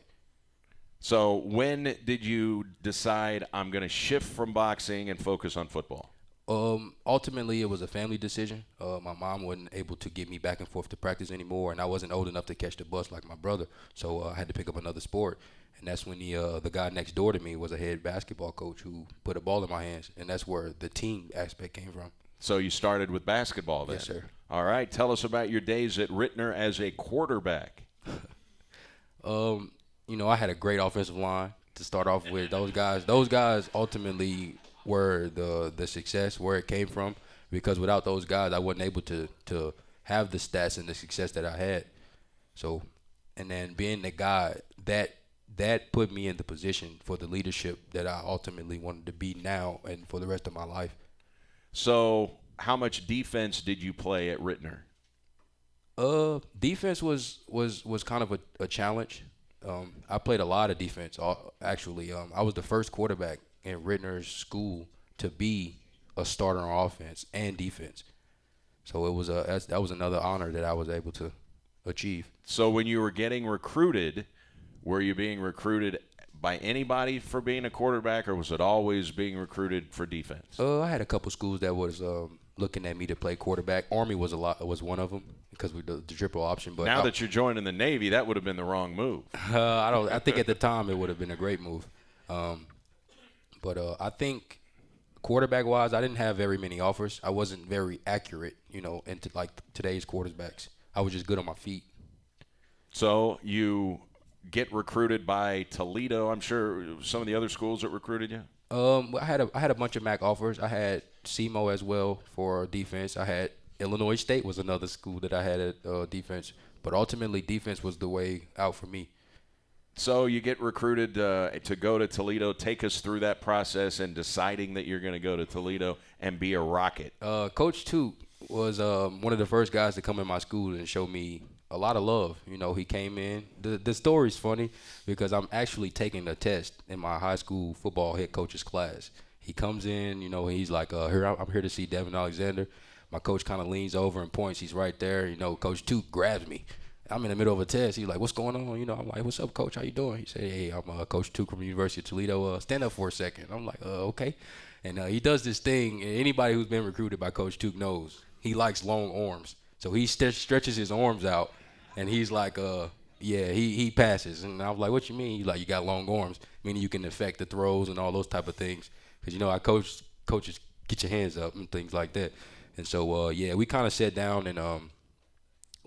So when did you decide I'm going to shift from boxing and focus on football? Ultimately, it was a family decision. My mom wasn't able to get me back and forth to practice anymore, and I wasn't old enough to catch the bus like my brother, so I had to pick up another sport. And that's when the guy next door to me was a head basketball coach who put a ball in my hands, and that's where the team aspect came from. So you started with basketball then? Yes, sir. All right. Tell us about your days at Rittner as a quarterback. I had a great offensive line to start off with. Those guys ultimately were the success, where it came from, because without those guys, I wasn't able to have the stats and the success that I had. So, and then being the guy, that put me in the position for the leadership that I ultimately wanted to be now and for the rest of my life. So, how much defense did you play at Rittner? Defense was kind of a challenge. I played a lot of defense, actually. I was the first quarterback in Rittner's school to be a starter on offense and defense. So that was another honor that I was able to achieve. So when you were getting recruited, were you being recruited by anybody for being a quarterback, or was it always being recruited for defense? I had a couple schools that was looking at me to play quarterback. Army was one of them because we did the triple option. But now that you're joining the Navy, that would have been the wrong move. I think at the time it would have been a great move. But I think quarterback-wise, I didn't have very many offers. I wasn't very accurate, into like today's quarterbacks. I was just good on my feet. So you get recruited by Toledo. I'm sure some of the other schools that recruited you? I had a bunch of MAC offers. I had SEMO as well for defense. I had Illinois State was another school that I had at defense. But ultimately, defense was the way out for me. So you get recruited to go to Toledo. Take us through that process and deciding that you're going to go to Toledo and be a Rocket. Coach Toot was one of the first guys to come in my school and show me a lot of love. He came in. The story's funny because I'm actually taking a test in my high school football head coach's class. He comes in, he's like, I'm here to see Devin Alexander. My coach kind of leans over and points. He's right there. Coach Toot grabs me. I'm in the middle of a test. He's like, what's going on? I'm like, what's up, Coach? How you doing? He said, hey, I'm Coach Toot from the University of Toledo. Stand up for a second. I'm like, okay. And he does this thing. And anybody who's been recruited by Coach Toot knows he likes long arms. So he stretches his arms out, and he's like, yeah, he passes. And I was like, what you mean? He's like, you got long arms, meaning you can affect the throws and all those type of things. Because, I coaches get your hands up and things like that. And so, we kind of sat down and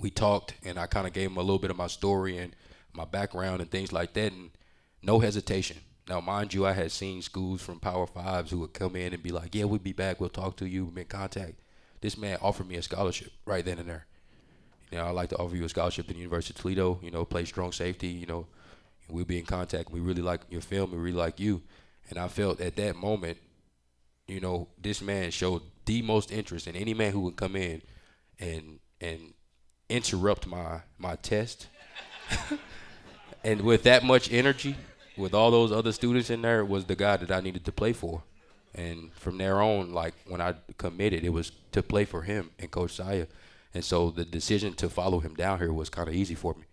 we talked, and I kind of gave him a little bit of my story and my background and things like that, and no hesitation. Now, mind you, I had seen schools from Power Fives who would come in and be like, yeah, we'll be back, we'll talk to you, we'll make contact. This man offered me a scholarship right then and there. I'd like to offer you a scholarship to the University of Toledo, play strong safety, we'll be in contact. We really like your film, we really like you. And I felt at that moment, this man showed the most interest in any man who would come in and interrupt my test. And with that much energy, with all those other students in there, was the guy that I needed to play for. And from there on, like when I committed, it was to play for him and Coach Saya. And so the decision to follow him down here was kind of easy for me.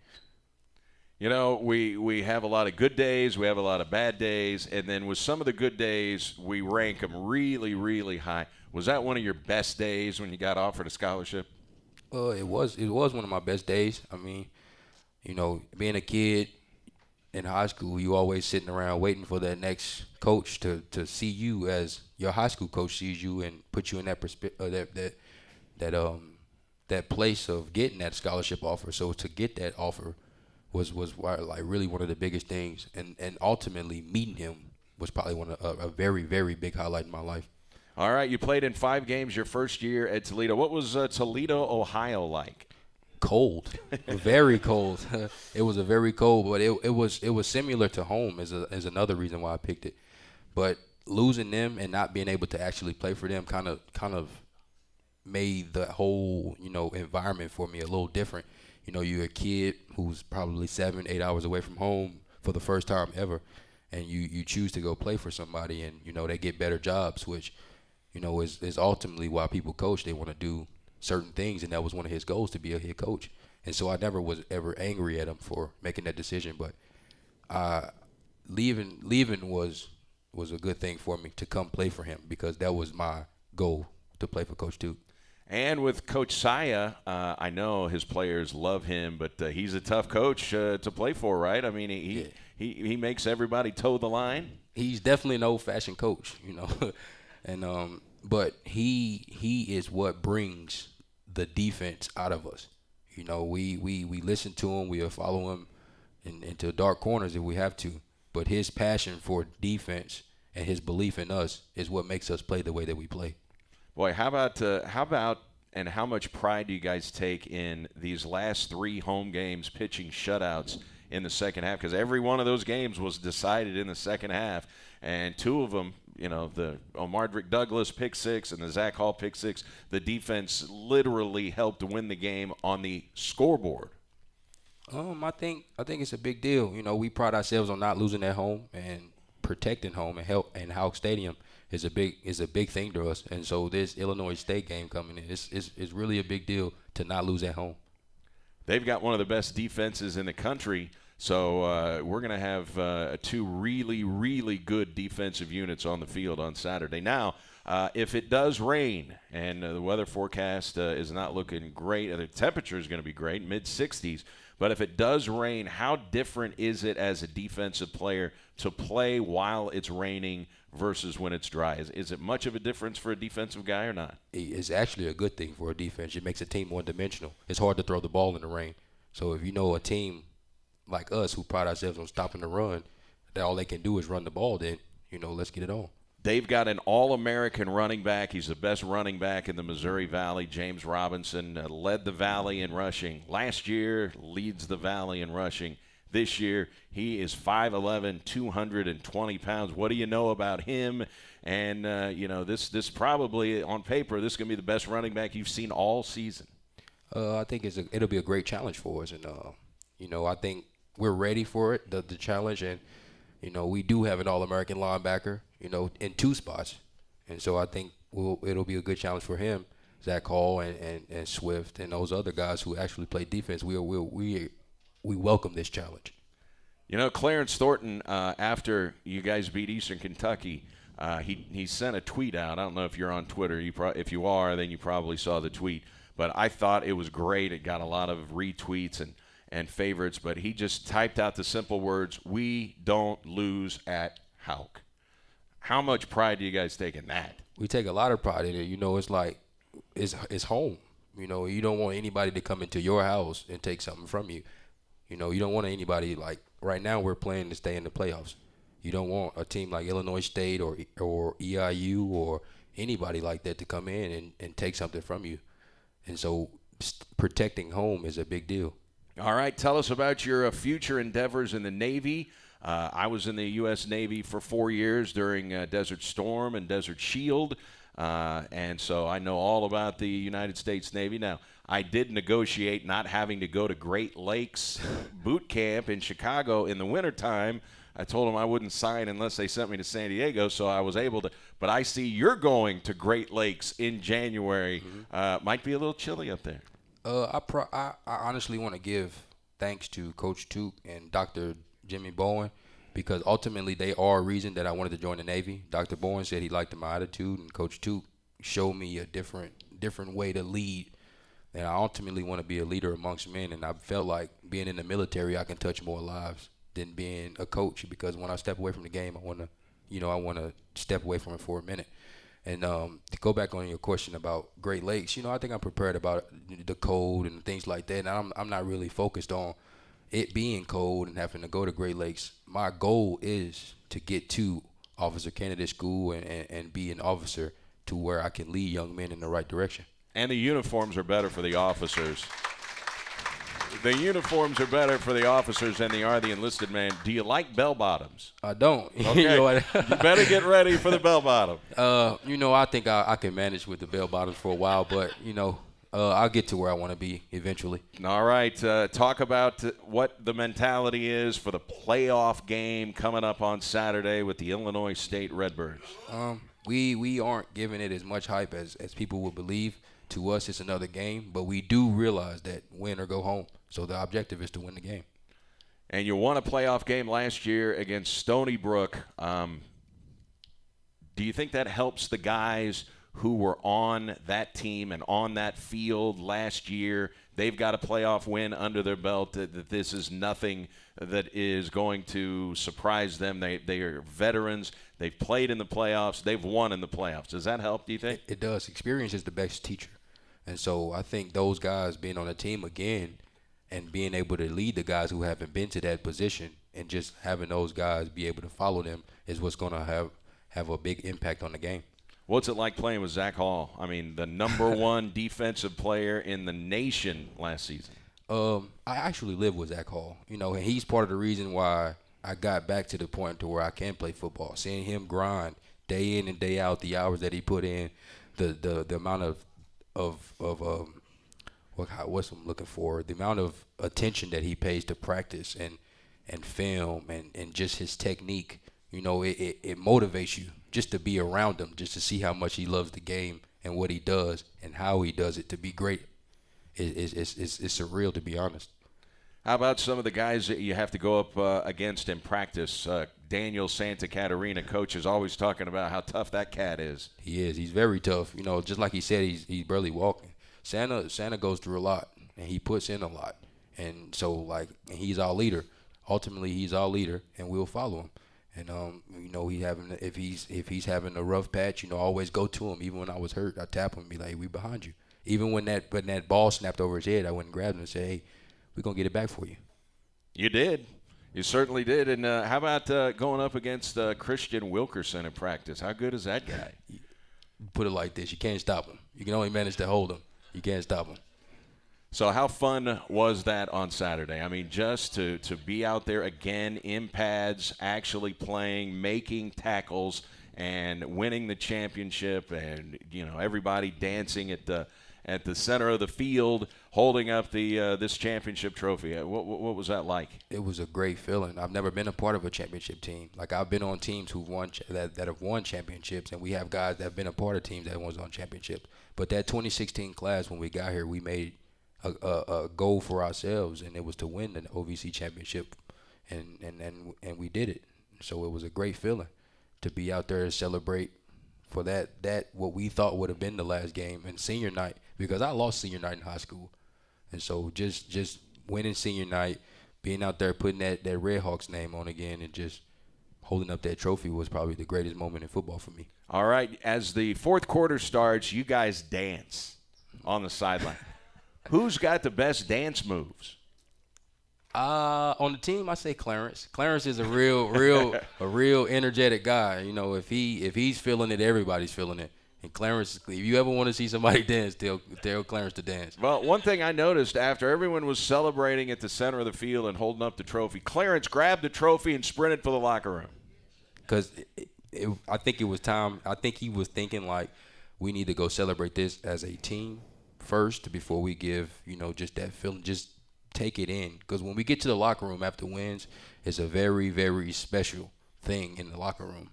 We have a lot of good days, we have a lot of bad days, and then with some of the good days, we rank them really, really high. Was that one of your best days when you got offered a scholarship? It was one of my best days. I mean, being a kid in high school, you always sitting around waiting for that next coach to see you as your high school coach sees you and put you in that that place of getting that scholarship offer. So to get that offer was like really one of the biggest things, and ultimately meeting him was probably a very, very big highlight in my life. All right, you played in 5 games your first year at Toledo. What was Toledo, Ohio like? Cold, very cold. It was a very cold, but it was similar to home is another reason why I picked it. But losing them and not being able to actually play for them kind of made the whole environment for me a little different. You're a kid who's probably 7-8 hours away from home for the first time ever, and you choose to go play for somebody, and they get better jobs, which is ultimately why people coach. They want to do certain things, and that was one of his goals, to be a head coach. And so I never was ever angry at him for making that decision, but leaving was a good thing for me to come play for him, because that was my goal, to play for Coach Duke. And with Coach Saya, I know his players love him, but he's a tough coach to play for, right? I mean, he makes everybody toe the line. He's definitely an old-fashioned coach, and but he is what brings the defense out of us. We listen to him, we'll follow him into dark corners if we have to, but his passion for defense and his belief in us is what makes us play the way that we play. Boy, how about and how much pride do you guys take in these last 3 home games pitching shutouts in the second half? Because every one of those games was decided in the second half, and 2 of them, the Omardrick Douglas pick 6 and the Zach Hall pick 6, the defense literally helped to win the game on the scoreboard. I think it's a big deal. We pride ourselves on not losing at home and protecting home, and Houck Stadium is a big thing to us. And so this Illinois State game coming in is really a big deal to not lose at home. They've got one of the best defenses in the country, so we're going to have 2 really, really good defensive units on the field on Saturday. Now, if it does rain and the weather forecast is not looking great, the temperature is going to be great, mid-60s, but if it does rain, how different is it as a defensive player to play while it's raining versus when it's dry? Is it much of a difference for a defensive guy or not? It's actually a good thing for a defense. It makes a team one-dimensional. It's hard to throw the ball in the rain. So if a team like us who pride ourselves on stopping the run, that all they can do is run the ball, then, let's get it on. They've got an All-American running back. He's the best running back in the Missouri Valley. James Robinson led the Valley in rushing. Last year, leads the Valley in rushing. This year, he is 5'11", 220 pounds. What do you know about him? And, this probably, on paper, this is going to be the best running back you've seen all season. I think it'll be a great challenge for us. And, I think we're ready for it, the challenge. And, we do have an All-American linebacker, in 2 spots. And so I think it'll be a good challenge for him, Zach Hall and Swift and those other guys who actually play defense. We welcome this challenge. Clarence Thornton, after you guys beat Eastern Kentucky, he sent a tweet out. I don't know if you're on Twitter. If you are, then you probably saw the tweet. But I thought it was great. It got a lot of retweets and favorites. But he just typed out the simple words, "We don't lose at Houck." How much pride do you guys take in that? We take a lot of pride in it. It's like it's home. You don't want anybody to come into your house and take something from you. You don't want anybody, like right now we're playing to stay in the playoffs. You don't want a team like Illinois State or EIU or anybody like that to come in and take something from you. And so protecting home is a big deal. All right, tell us about your future endeavors in the Navy. I was in the U.S. Navy for 4 years during Desert Storm and Desert Shield, and so I know all about the United States Navy. Now, I did negotiate not having to go to Great Lakes boot camp in Chicago in the wintertime. I told them I wouldn't sign unless they sent me to San Diego, so I was able to. But I see you're going to Great Lakes in January. Mm-hmm. Might be a little chilly up there. I honestly want to give thanks to Coach Duke and Dr. Jimmy Bowen, because ultimately they are a reason that I wanted to join the Navy. Dr. Bowen said he liked my attitude, and Coach Duke showed me a different way to lead. And I ultimately want to be a leader amongst men, and I felt like being in the military, I can touch more lives than being a coach, because when I step away from the game, I want to step away from it for a minute. And to go back on your question about Great Lakes, I think I'm prepared about the cold and things like that. And I'm not really focused on it being cold and having to go to Great Lakes. My goal is to get to officer candidate school and be an officer to where I can lead young men in the right direction. And the uniforms are better for the officers. The uniforms are better for the officers than they are the enlisted man. Do you like bell bottoms? I don't. Okay. You better get ready for the bell bottom. I think I can manage with the bell bottoms for a while, but, I'll get to where I want to be eventually. All right. Talk about what the mentality is for the playoff game coming up on Saturday with the Illinois State Redbirds. We aren't giving it as much hype as people would believe. To us, it's another game, but we do realize that win or go home. So the objective is to win the game. And you won a playoff game last year against Stony Brook. Do you think that helps the guys who were on that team and on that field last year? They've got a playoff win under their belt, that this is nothing that is going to surprise them. They are veterans. They've played in the playoffs. They've won in the playoffs. Does that help, do you think? It does. Experience is the best teacher. And so I think those guys being on the team again and being able to lead the guys who haven't been to that position and just having those guys be able to follow them is what's going to have a big impact on the game. What's it like playing with Zach Hall? I mean, the number one defensive player in the nation last season. I actually live with Zach Hall, and he's part of the reason why I got back to the point to where I can play football. Seeing him grind day in and day out, the hours that he put in, the amount of what's I'm looking for, the amount of attention that he pays to practice and film and just his technique, it motivates you just to be around him, just to see how much he loves the game and what he does and how he does it to be great. It's surreal, to be honest. How about some of the guys that you have to go up against in practice? Daniel Santa Catarina, coach, is always talking about how tough that cat is. He is. He's very tough. Just like he said, he's barely walking. Santa goes through a lot, and he puts in a lot. And so, and he's our leader. Ultimately, he's our leader, and we'll follow him. And if he's having a rough patch, I always go to him. Even when I was hurt, I tap him and be like, hey, we behind you. Even when that ball snapped over his head, I went and grabbed him and said, hey, we're going to get it back for you. You did. You certainly did. And how about going up against Christian Wilkerson in practice? How good is that guy? Put it like this. You can't stop him. You can only manage to hold him. You can't stop him. So how fun was that on Saturday? I mean, just to be out there again in pads, actually playing, making tackles, and winning the championship, and everybody dancing at the center of the field, holding up this championship trophy. What was that like? It was a great feeling. I've never been a part of a championship team. I've been on teams who've won that have won championships, and we have guys that have been a part of teams that was on championships. But that 2016 class, when we got here, we made a goal for ourselves, and it was to win the OVC championship, and we did it. So it was a great feeling to be out there to celebrate for that what we thought would have been the last game and senior night, because I lost senior night in high school. And so just winning senior night, being out there putting that Redhawks name on again and just holding up that trophy was probably the greatest moment in football for me. All right, as the fourth quarter starts, you guys dance on the sideline. Who's got the best dance moves? On the team, I say Clarence. Clarence is a real energetic guy. If he's feeling it, everybody's feeling it. And Clarence, if you ever want to see somebody dance, tell Clarence to dance. Well, one thing I noticed after everyone was celebrating at the center of the field and holding up the trophy, Clarence grabbed the trophy and sprinted for the locker room. Because I think it was time. I think he was thinking we need to go celebrate this as a team first before we give, just that feeling, just take it in. Because when we get to the locker room after wins, it's a very, very special thing in the locker room.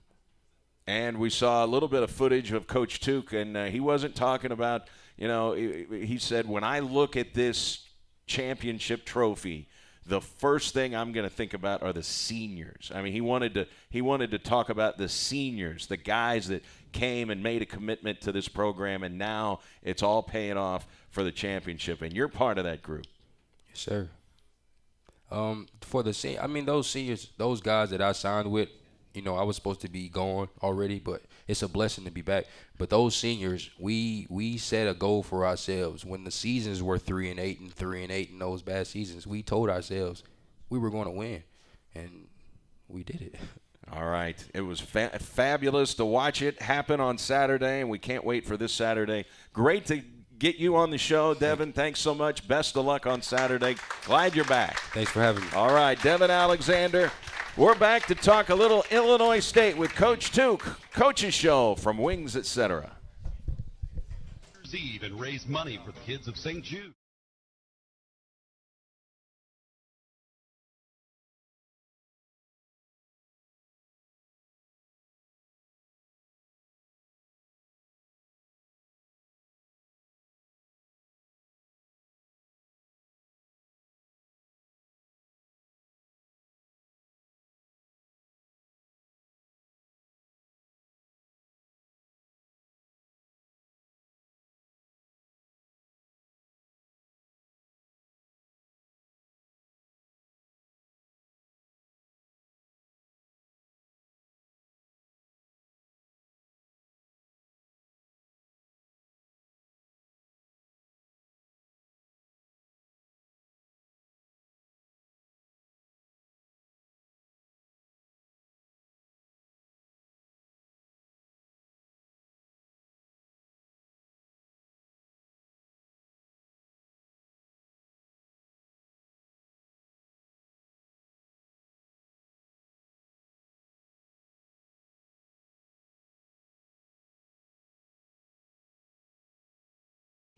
And we saw a little bit of footage of Coach Tuke, and he wasn't talking about, he said, when I look at this championship trophy, the first thing I'm going to think about are the seniors. I mean, he wanted to talk about the seniors, the guys that came and made a commitment to this program, and now it's all paying off for the championship. And you're part of that group. Yes, sir. For the I mean, those seniors, those guys that I signed with, I was supposed to be gone already, but it's a blessing to be back. But those seniors, we set a goal for ourselves. When the seasons were 3-8 and 3-8 in those bad seasons, we told ourselves we were going to win, and we did it. All right. It was fabulous to watch it happen on Saturday, and we can't wait for this Saturday. Great to get you on the show, Devin. Thanks so much. Best of luck on Saturday. Glad you're back. Thanks for having me. All right, Devin Alexander. We're back to talk a little Illinois State with Coach Tuke. Coach's Show from Wings, etc. Eve and raise money for the kids of St. Jude.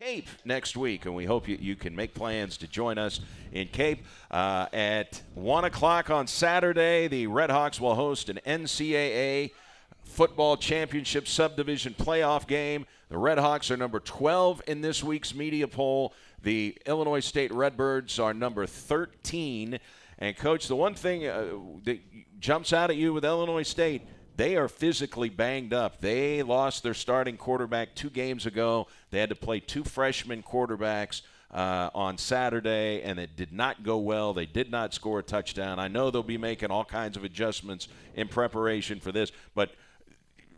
Cape next week, and we hope you can make plans to join us in Cape. At 1 o'clock on Saturday, the Red Hawks will host an NCAA football championship subdivision playoff game. The Red Hawks are number 12 in this week's media poll. The Illinois State Redbirds are number 13. And, Coach, the one thing that jumps out at you with Illinois State, they are physically banged up. They lost their starting quarterback 2 games ago. They had to play 2 freshman quarterbacks on Saturday, and it did not go well. They did not score a touchdown. I know they'll be making all kinds of adjustments in preparation for this, but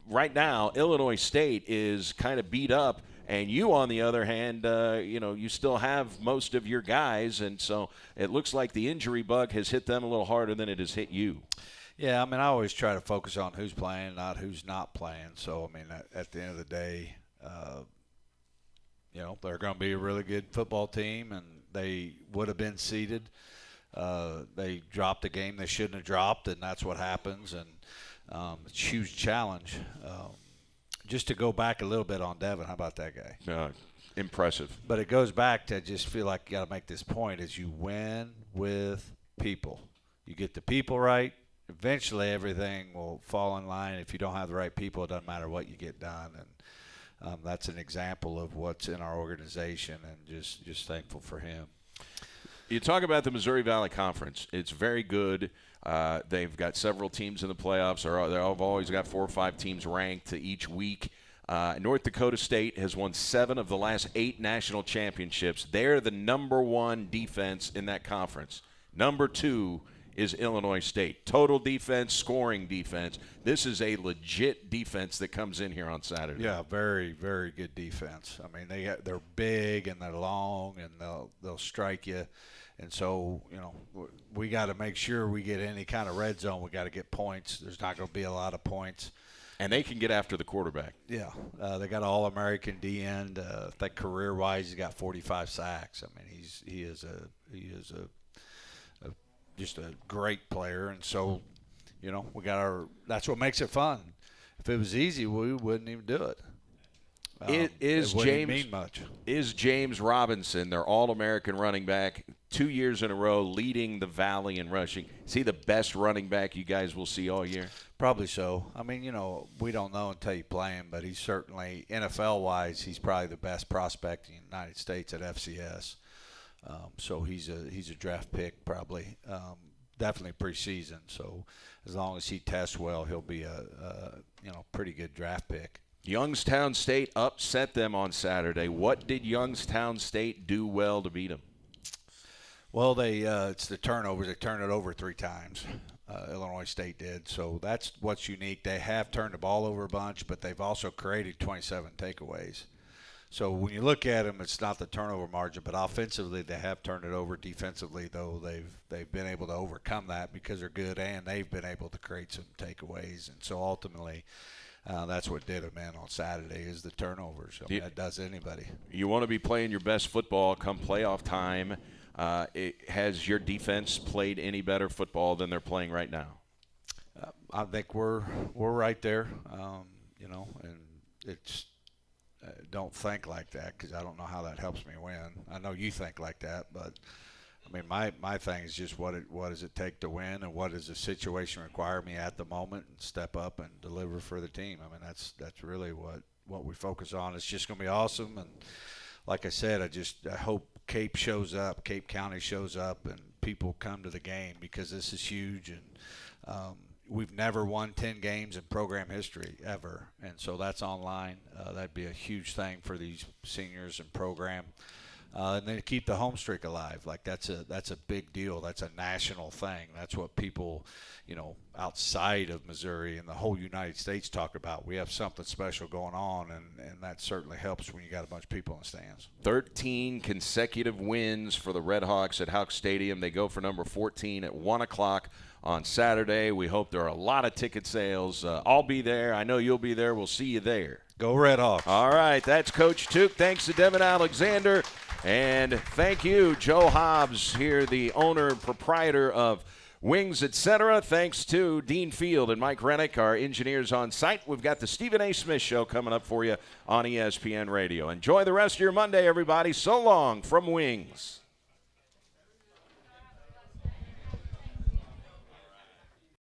right now Illinois State is kind of beat up, and you, on the other hand, you still have most of your guys, and so it looks like the injury bug has hit them a little harder than it has hit you. Yeah, I mean, I always try to focus on who's playing, not who's not playing. So, I mean, at the end of the day, they're going to be a really good football team, and they would have been seeded. They dropped a game they shouldn't have dropped, and that's what happens. And it's a huge challenge. Just to go back a little bit on Devin, how about that guy? Impressive. But it goes back to, I just feel like you got to make this point, is you win with people. You get the people right. Eventually everything will fall in line. If you don't have the right people, it doesn't matter what you get done. And that's an example of what's in our organization, and just thankful for him. You talk about the Missouri Valley Conference. It's very good. They've got several teams in the playoffs. They've always got 4 or 5 teams ranked each week. North Dakota State has won 7 of the last 8 national championships. They're the number 1 defense in that conference. Number 2 is Illinois State. Total defense, scoring defense. This is a legit defense that comes in here on Saturday. Yeah, very, very good defense. I mean, they're big and they're long, and they'll strike you. And so, we got to make sure we get any kind of red zone. We got to get points. There's not going to be a lot of points. And they can get after the quarterback. Yeah, they got an All-American D end. I think career-wise, he's got 45 sacks. I mean, he is just a great player, and so, we got that's what makes it fun. If it was easy, we wouldn't even do it. It wouldn't mean much. Is James Robinson, their All-American running back, 2 years in a row, leading the Valley in rushing? Is he the best running back you guys will see all year? Probably so. I mean, we don't know until you play him, but he's certainly, NFL-wise, he's probably the best prospect in the United States at FCS. So he's a draft pick probably, definitely preseason. So as long as he tests well, he'll be a pretty good draft pick. Youngstown State upset them on Saturday. What did Youngstown State do well to beat them? Well, it's the turnovers. They turned it over 3 times. Illinois State did. So that's what's unique. They have turned the ball over a bunch, but they've also created 27 takeaways. So when you look at them, it's not the turnover margin, but offensively they have turned it over. Defensively, though, they've been able to overcome that because they're good and they've been able to create some takeaways. And so ultimately, that's what did them in on Saturday is the turnovers. I mean, that does anybody. You want to be playing your best football come playoff time. Has your defense played any better football than they're playing right now? I think we're right there, and it's don't think like that because I don't know how that helps me win. I know you think like that, but I mean my thing is just what does it take to win, and what does the situation require me at the moment, and step up and deliver for the team. I mean that's really what we focus on. It's just going to be awesome, and like I said, I hope Cape County shows up, and people come to the game because this is huge, and we've never won 10 games in program history ever, and so that's online. That'd be a huge thing for these seniors and program, and then keep the home streak alive. Like that's a big deal. That's a national thing. That's what people, outside of Missouri and the whole United States talk about. We have something special going on, and that certainly helps when you got a bunch of people in the stands. 13 consecutive wins for the Red Hawks at Houck Stadium. They go for number 14 at 1 o'clock on Saturday. We hope there are a lot of ticket sales. I'll be there. I know you'll be there. We'll see you there. Go Red Hawks. All right, that's Coach Tuke. Thanks to Devin Alexander. And thank you, Joe Hobbs, here, the owner and proprietor of Wings, etc. Thanks to Dean Field and Mike Rennick, our engineers on site. We've got the Stephen A. Smith Show coming up for you on ESPN Radio. Enjoy the rest of your Monday, everybody. So long from Wings.